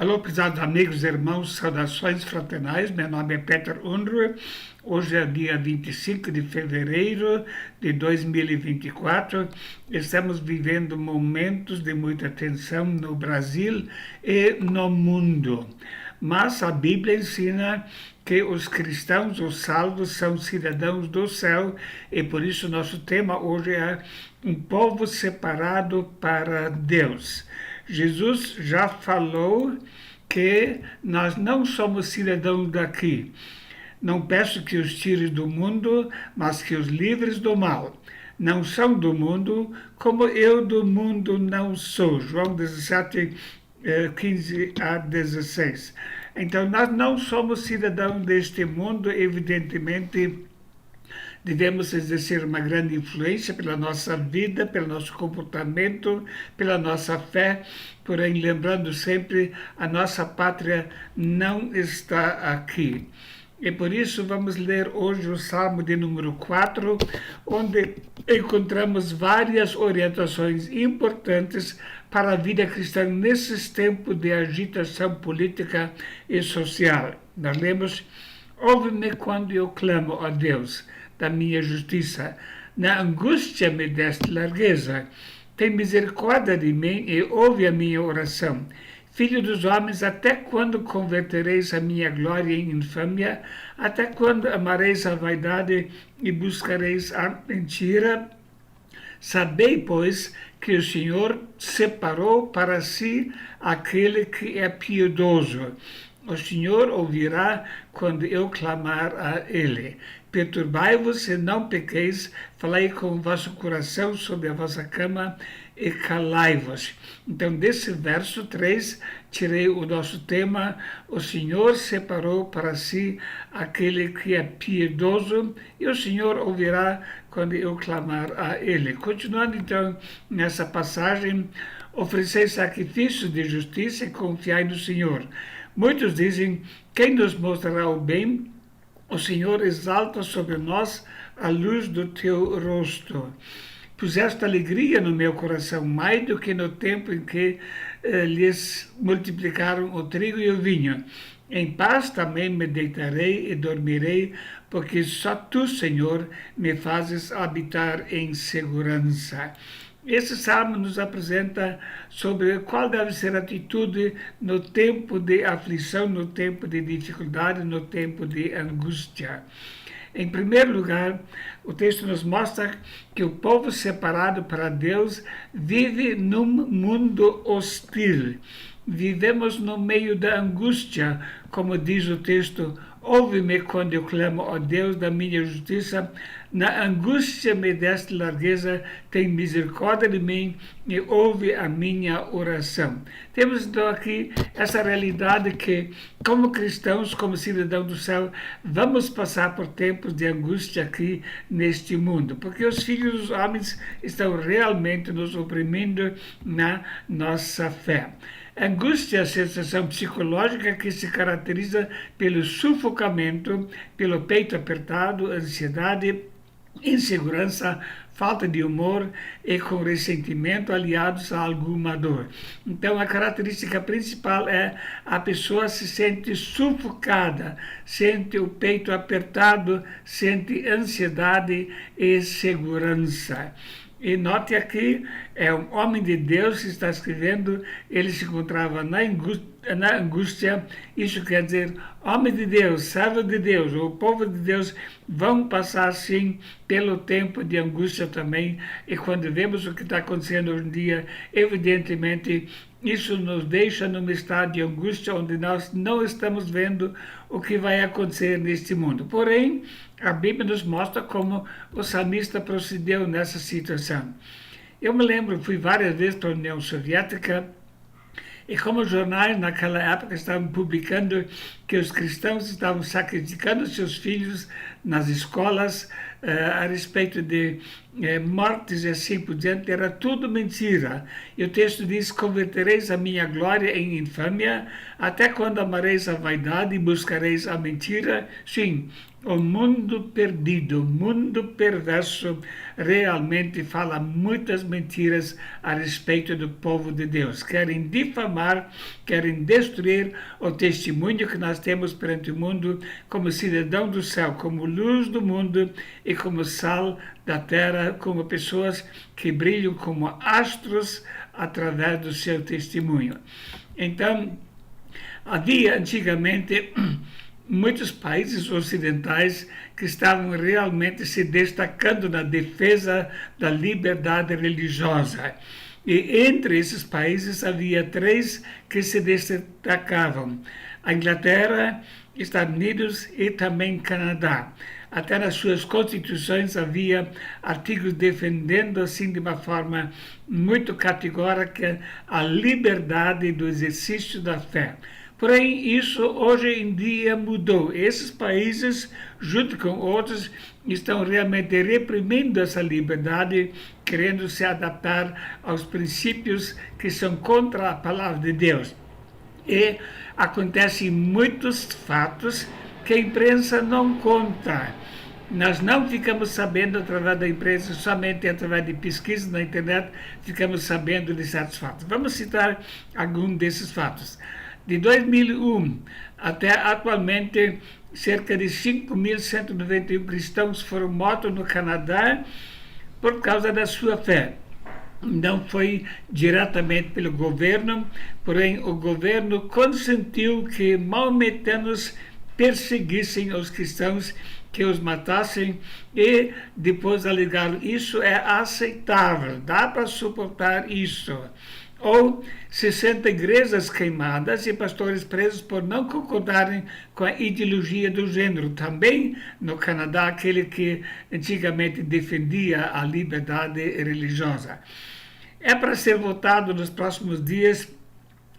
Alô, prezados amigos e irmãos, saudações fraternais. Meu nome é Peter Unruh. Hoje é dia 25 de fevereiro de 2024. Estamos vivendo momentos de muita tensão no Brasil e no mundo. Mas a Bíblia ensina que os cristãos, os salvos, são cidadãos do céu, e por isso nosso tema hoje é um povo separado para Deus. Jesus já falou que nós não somos cidadãos daqui. Não peço que os tires do mundo, mas que os livres do mal. Não são do mundo, como eu do mundo não sou. João 17, 15 a 16. Então, nós não somos cidadãos deste mundo, evidentemente. Devemos exercer uma grande influência pela nossa vida, pelo nosso comportamento, pela nossa fé, porém, lembrando sempre, a nossa pátria não está aqui. E por isso vamos ler hoje o Salmo de número 4, onde encontramos várias orientações importantes para a vida cristã nesses tempos de agitação política e social. Nós lemos: ouve-me quando eu clamo, ó Deus, da minha justiça. Na angústia me deste largueza. Tem misericórdia de mim e ouve a minha oração. Filho dos homens, até quando convertereis a minha glória em infâmia? Até quando amareis a vaidade e buscareis a mentira? Sabei, pois, que o Senhor separou para si aquele que é piedoso. O Senhor ouvirá quando eu clamar a Ele. Perturbai-vos e não pequeis, falai com o vosso coração sobre a vossa cama e calai-vos. Então, desse verso 3, tirei o nosso tema: o Senhor separou para si aquele que é piedoso, e o Senhor ouvirá quando eu clamar a Ele. Continuando, então, nessa passagem: oferecei sacrifícios de justiça e confiai no Senhor. Muitos dizem: quem nos mostrará o bem? O Senhor exalta sobre nós a luz do teu rosto. Puseste alegria no meu coração, mais do que no tempo em que lhes multiplicaram o trigo e o vinho. Em paz também me deitarei e dormirei, porque só tu, Senhor, me fazes habitar em segurança. Esse salmo nos apresenta sobre qual deve ser a atitude no tempo de aflição, no tempo de dificuldade, no tempo de angústia. Em primeiro lugar, o texto nos mostra que o povo separado para Deus vive num mundo hostil. Vivemos no meio da angústia, como diz o texto: ouve-me quando eu clamo, ó Deus da minha justiça. Na angústia me deste largueza, tem misericórdia de mim e ouve a minha oração. Temos então aqui essa realidade que, como cristãos, como cidadãos do céu, vamos passar por tempos de angústia aqui neste mundo, porque os filhos dos homens estão realmente nos oprimindo na nossa fé. Angústia é a sensação psicológica que se caracteriza pelo sufocamento, pelo peito apertado, ansiedade, insegurança, falta de humor e com ressentimento aliados a alguma dor. Então, a característica principal é a pessoa se sente sufocada, sente o peito apertado, sente ansiedade e insegurança. E note aqui, é um homem de Deus que está escrevendo, ele se encontrava na angústia. Isso quer dizer, homem de Deus, servo de Deus, o povo de Deus vão passar sim pelo tempo de angústia também. E quando vemos o que está acontecendo hoje em dia, evidentemente isso nos deixa num estado de angústia onde nós não estamos vendo o que vai acontecer neste mundo. Porém, a Bíblia nos mostra como o salmista procedeu nessa situação. Eu me lembro, fui várias vezes para a União Soviética, e como os jornais naquela época estavam publicando que os cristãos estavam sacrificando seus filhos nas escolas a respeito de mortes e assim por diante, era tudo mentira. E o texto diz: convertereis a minha glória em infâmia, até quando amareis a vaidade e buscareis a mentira? Sim, o mundo perdido, o mundo perverso, realmente fala muitas mentiras a respeito do povo de Deus. Querem difamar, querem destruir o testemunho que nós temos perante o mundo como cidadão do céu, como luz do mundo e como sal da terra, como pessoas que brilham como astros através do seu testemunho. Então, havia antigamente muitos países ocidentais que estavam realmente se destacando na defesa da liberdade religiosa. E entre esses países havia 3 que se destacavam: a Inglaterra, Estados Unidos e também Canadá. Até nas suas constituições havia artigos defendendo, assim, de uma forma muito categórica, a liberdade do exercício da fé. Porém, isso hoje em dia mudou. Esses países, junto com outros, estão realmente reprimindo essa liberdade, querendo se adaptar aos princípios que são contra a palavra de Deus. E acontecem muitos fatos que a imprensa não conta. Nós não ficamos sabendo através da imprensa, somente através de pesquisas na internet, ficamos sabendo de certos fatos. Vamos citar algum desses fatos. De 2001 até atualmente, cerca de 5.191 cristãos foram mortos no Canadá por causa da sua fé. Não foi diretamente pelo governo, porém o governo consentiu que maometanos perseguissem os cristãos, que os matassem, e depois alegaram: isso é aceitável, dá para suportar isso. Ou 60 igrejas queimadas e pastores presos por não concordarem com a ideologia do gênero. Também no Canadá, aquele que antigamente defendia a liberdade religiosa. É para ser votado nos próximos dias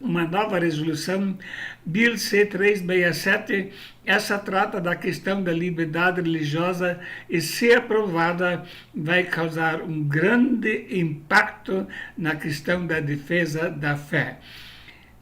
uma nova resolução, Bill C-367. Essa trata da questão da liberdade religiosa e, se aprovada, vai causar um grande impacto na questão da defesa da fé.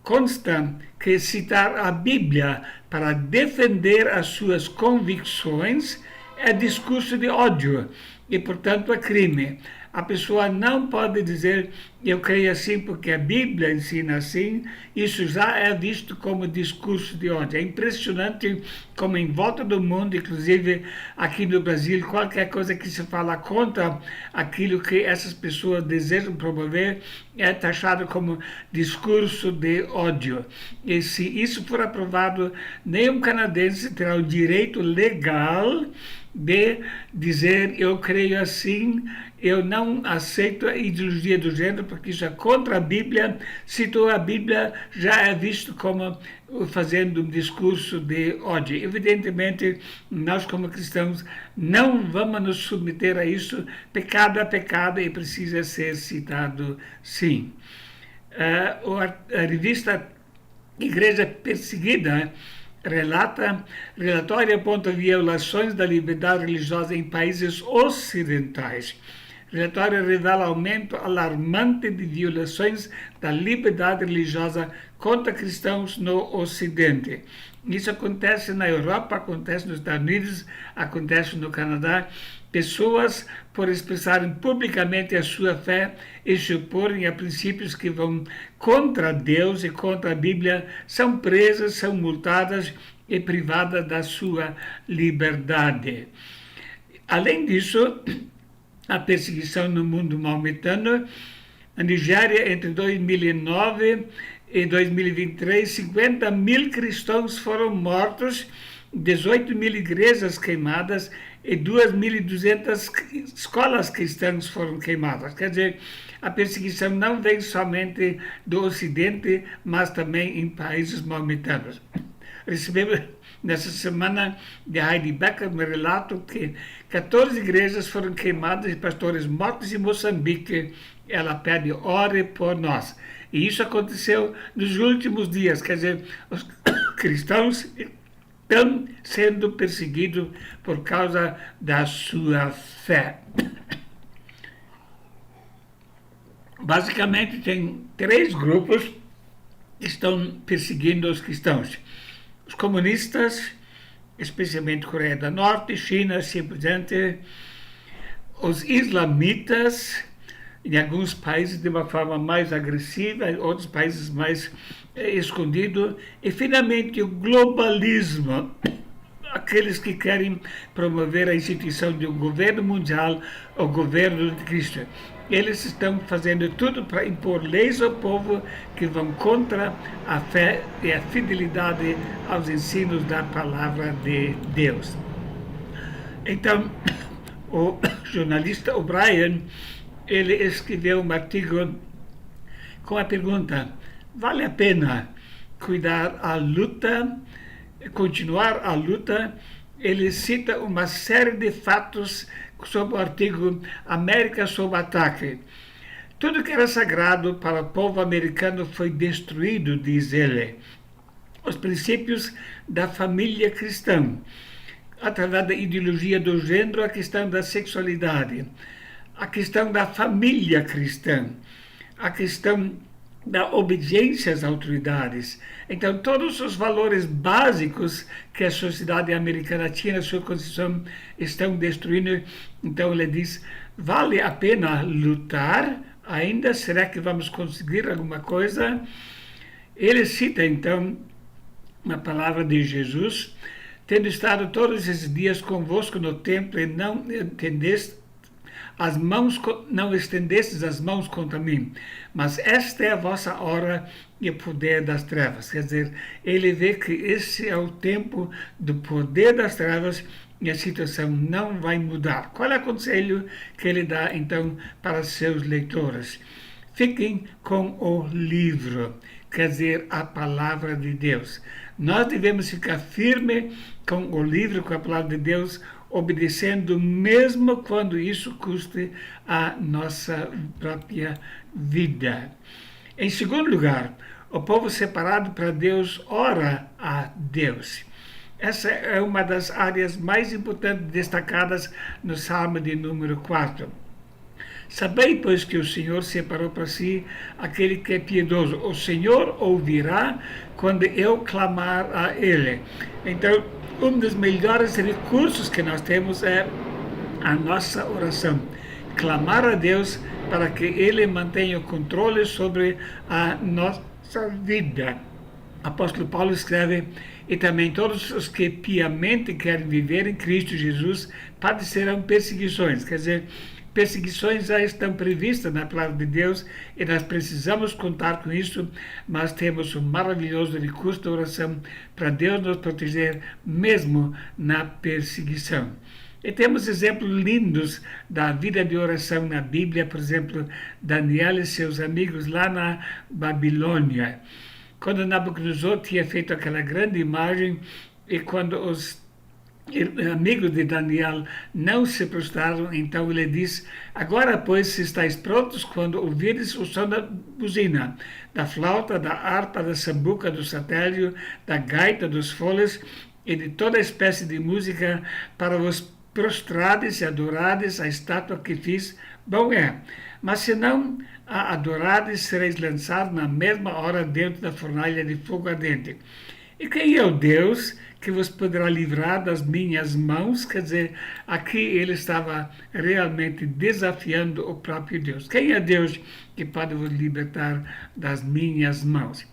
Consta que citar a Bíblia para defender as suas convicções é discurso de ódio e, portanto, é crime. A pessoa não pode dizer: eu creio assim porque a Bíblia ensina assim. Isso já é visto como discurso de ódio. É impressionante como em volta do mundo, inclusive aqui no Brasil, qualquer coisa que se fala contra aquilo que essas pessoas desejam promover é taxado como discurso de ódio. E se isso for aprovado, nenhum canadense terá o direito legal de dizer: eu creio assim, eu não aceito a ideologia do gênero, porque isso é contra a Bíblia. Citou a Bíblia, já é visto como fazendo um discurso de ódio. Evidentemente, nós como cristãos não vamos nos submeter a isso. Pecado é pecado e precisa ser citado, sim. A revista Igreja Perseguida relatório aponta violações da liberdade religiosa em países ocidentais. O relatório revela aumento alarmante de violações da liberdade religiosa contra cristãos no Ocidente. Isso acontece na Europa, acontece nos Estados Unidos, acontece no Canadá. Pessoas, por expressarem publicamente a sua fé e se oporem a princípios que vão contra Deus e contra a Bíblia, são presas, são multadas e privadas da sua liberdade. Além disso, a perseguição no mundo maometano. Na Nigéria, entre 2009 e 2023, 50.000 cristãos foram mortos, 18.000 igrejas queimadas e 2.200 escolas cristãs foram queimadas. Quer dizer, a perseguição não vem somente do Ocidente, mas também em países maometanos. Recebemos nessa semana de Heidi Becker um relato que 14 igrejas foram queimadas e pastores mortos em Moçambique. Ela pede: ore por nós. E isso aconteceu nos últimos dias. Quer dizer, os cristãos estão sendo perseguidos por causa da sua fé. Basicamente, tem três grupos que estão perseguindo os cristãos. Os comunistas, especialmente Coreia do Norte, China, assim por diante. Os islamitas, em alguns países de uma forma mais agressiva, em outros países mais escondido. E, finalmente, o globalismo. Aqueles que querem promover a instituição de um governo mundial, o governo de Cristo. Eles estão fazendo tudo para impor leis ao povo que vão contra a fé e a fidelidade aos ensinos da palavra de Deus. Então, o jornalista O'Brien, ele escreveu um artigo com a pergunta: vale a pena continuar a luta? Ele cita uma série de fatos sobre o artigo América sob ataque. Tudo que era sagrado para o povo americano foi destruído, diz ele. Os princípios da família cristã, através da ideologia do gênero, a questão da sexualidade, a questão da família cristã, a questão da obediência às autoridades. Então, todos os valores básicos que a sociedade americana tinha na sua Constituição estão destruindo. Então, ele diz, vale a pena lutar ainda? Será que vamos conseguir alguma coisa? Ele cita, então, uma palavra de Jesus: tendo estado todos esses dias convosco no templo e não estendestes as mãos contra mim, mas esta é a vossa hora e o poder das trevas. Quer dizer, ele vê que esse é o tempo do poder das trevas e a situação não vai mudar. Qual é o conselho que ele dá, então, para seus leitores? Fiquem com o livro, quer dizer, a palavra de Deus. Nós devemos ficar firme com o livro, com a palavra de Deus, obedecendo mesmo quando isso custe a nossa própria vida. Em segundo lugar, o povo separado para Deus ora a Deus. Essa é uma das áreas mais importantes destacadas no Salmo de número 4. Sabei, pois, que o Senhor separou para si aquele que é piedoso. O Senhor ouvirá quando eu clamar a Ele. Então, um dos melhores recursos que nós temos é a nossa oração. Clamar a Deus para que Ele mantenha o controle sobre a nossa vida. O apóstolo Paulo escreve: e também todos os que piamente querem viver em Cristo Jesus padecerão perseguições. Quer dizer, perseguições já estão previstas na palavra de Deus e nós precisamos contar com isso, mas temos um maravilhoso recurso da oração para Deus nos proteger mesmo na perseguição. E temos exemplos lindos da vida de oração na Bíblia, por exemplo, Daniel e seus amigos lá na Babilônia. Quando Nabucodonosor tinha feito aquela grande imagem e quando os amigos de Daniel não se prostraram, então ele diz: agora, pois, se estáis prontos, quando ouvirdes o som da buzina, da flauta, da harpa, da sambuca, do satélio, da gaita, dos foles e de toda espécie de música, para vos prostrades e adorades a estátua que fiz, bom é. Mas se não a adorades, sereis lançados na mesma hora dentro da fornalha de fogo ardente. E quem é o Deus que vos poderá livrar das minhas mãos? Quer dizer, aqui ele estava realmente desafiando o próprio Deus. Quem é Deus que pode vos libertar das minhas mãos?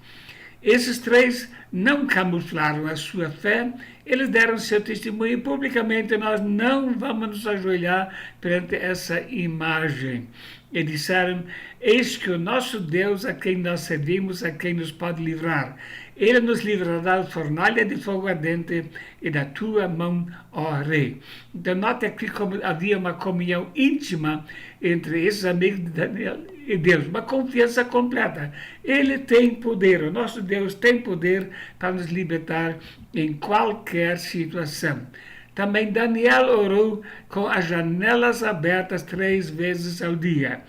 Esses três não camuflaram a sua fé, eles deram seu testemunho publicamente. Nós não vamos nos ajoelhar perante essa imagem. E disseram: eis que o nosso Deus, a quem nós servimos, a quem nos pode livrar. Ele nos livrará da fornalha de fogo ardente e da tua mão, ó rei. Então, note aqui como havia uma comunhão íntima entre esses amigos de Daniel e Deus, uma confiança completa. Ele tem poder, o nosso Deus tem poder para nos libertar em qualquer situação. Também Daniel orou com as janelas abertas 3 vezes ao dia.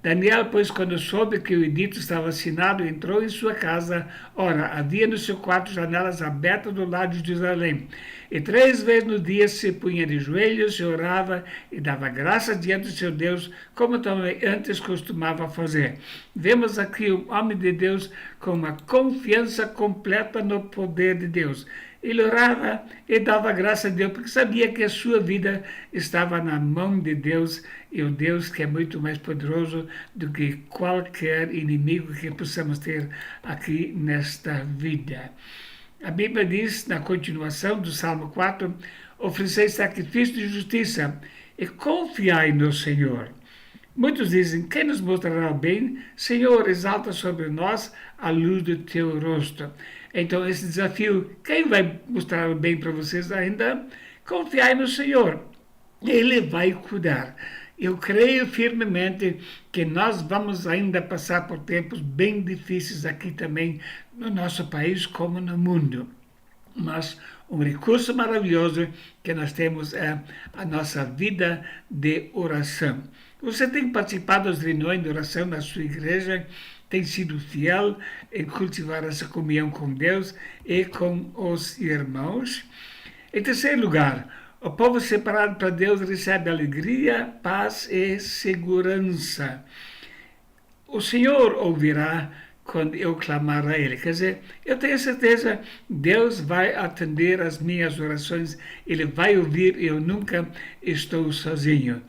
Daniel, pois, quando soube que o edito estava assinado, entrou em sua casa. Ora, havia no seu quarto janelas abertas do lado de Jerusalém. E 3 vezes no dia se punha de joelhos e orava e dava graças diante do seu Deus, como também antes costumava fazer. Vemos aqui o homem de Deus com uma confiança completa no poder de Deus. Ele orava e dava graça a Deus, porque sabia que a sua vida estava na mão de Deus, e o Deus que é muito mais poderoso do que qualquer inimigo que possamos ter aqui nesta vida. A Bíblia diz, na continuação do Salmo 4, oferecei sacrifício de justiça e confiai no Senhor. Muitos dizem, quem nos mostrará o bem? Senhor, exalta sobre nós a luz do teu rosto. Então, esse desafio, quem vai mostrar o bem para vocês ainda? Confiai no Senhor. Ele vai cuidar. Eu creio firmemente que nós vamos ainda passar por tempos bem difíceis aqui também no nosso país como no mundo. Mas um recurso maravilhoso que nós temos é a nossa vida de oração. Você tem participado das reuniões de oração na sua igreja, tem sido fiel em cultivar essa comunhão com Deus e com os irmãos. Em terceiro lugar, o povo separado para Deus recebe alegria, paz e segurança. O Senhor ouvirá quando eu clamar a Ele. Quer dizer, eu tenho certeza que Deus vai atender as minhas orações, Ele vai ouvir, eu nunca estou sozinho.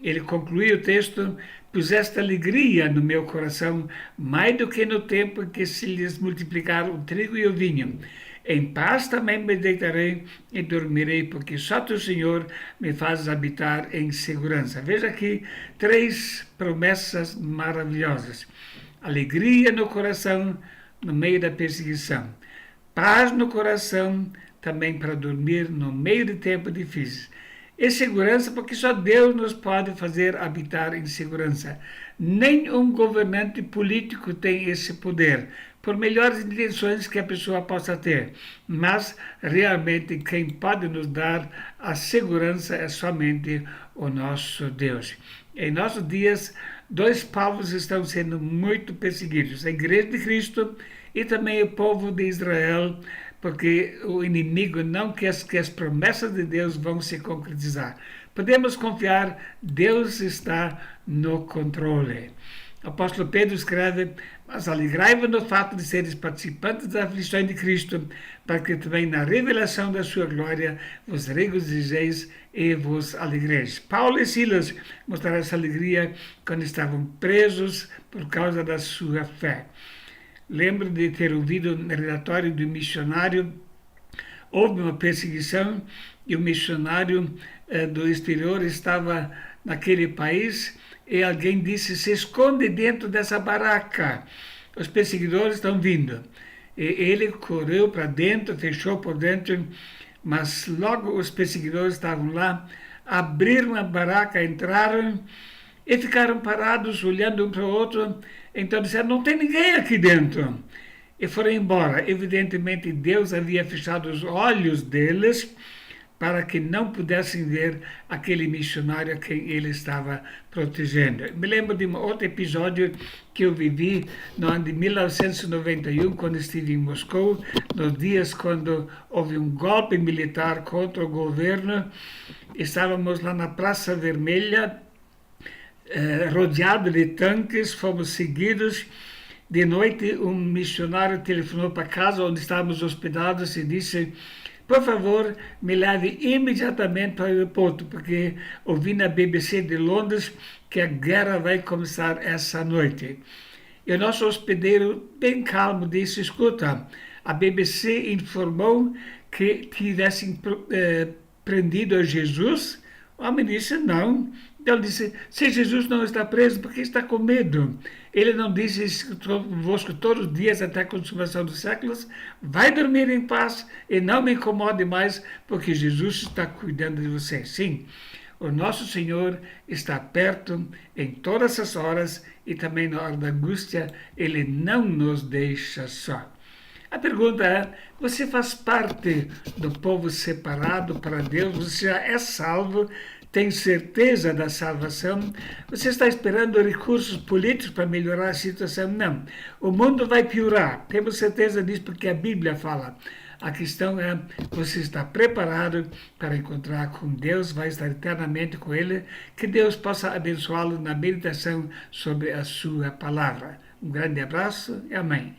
Ele conclui o texto, puseste alegria no meu coração, mais do que no tempo em que se lhes multiplicaram o trigo e o vinho. Em paz também me deitarei e dormirei, porque só tu, Senhor, me fazes habitar em segurança. Veja aqui 3 promessas maravilhosas. Alegria no coração no meio da perseguição. Paz no coração também para dormir no meio de tempos difíceis. E segurança, porque só Deus nos pode fazer habitar em segurança. Nenhum governante político tem esse poder, por melhores intenções que a pessoa possa ter. Mas, realmente, quem pode nos dar a segurança é somente o nosso Deus. Em nossos dias, 2 povos estão sendo muito perseguidos: a Igreja de Cristo e também o povo de Israel, porque o inimigo não quer que as promessas de Deus vão se concretizar. Podemos confiar, Deus está no controle. O apóstolo Pedro escreve, mas alegrai-vos no fato de seres participantes das aflições de Cristo, para que também na revelação da sua glória vos regozijeis e vos alegreis. Paulo e Silas mostraram essa alegria quando estavam presos por causa da sua fé. Lembro de ter ouvido no relatório do missionário, houve uma perseguição e o missionário do exterior estava naquele país e alguém disse, se esconde dentro dessa baraca, os perseguidores estão vindo. E ele correu para dentro, fechou por dentro, mas logo os perseguidores estavam lá, abriram a baraca, entraram e ficaram parados, olhando um para o outro. Então disseram, não tem ninguém aqui dentro. E foram embora. Evidentemente, Deus havia fechado os olhos deles para que não pudessem ver aquele missionário a quem ele estava protegendo. Me lembro de um outro episódio que eu vivi no ano de 1991, quando estive em Moscou, nos dias quando houve um golpe militar contra o governo. Estávamos lá na Praça Vermelha, rodeado de tanques, fomos seguidos. De noite, um missionário telefonou para casa onde estávamos hospedados e disse, por favor, me leve imediatamente para o aeroporto, porque ouvi na BBC de Londres que a guerra vai começar essa noite. E o nosso hospedeiro, bem calmo, disse, escuta, a BBC informou que tivessem prendido a Jesus. O homem disse, não. Ele disse, se Jesus não está preso, por que está com medo? Ele não disse, estou convosco todos os dias até a consumação dos séculos, vai dormir em paz e não me incomode mais, porque Jesus está cuidando de você. Sim, o nosso Senhor está perto em todas as horas e também na hora da angústia, Ele não nos deixa só. A pergunta é, você faz parte do povo separado para Deus? Você já é salvo? Tem certeza da salvação? Você está esperando recursos políticos para melhorar a situação? Não. O mundo vai piorar. Temos certeza disso porque a Bíblia fala. A questão é, você está preparado para encontrar com Deus, vai estar eternamente com Ele, que Deus possa abençoá-lo na meditação sobre a sua palavra. Um grande abraço e amém.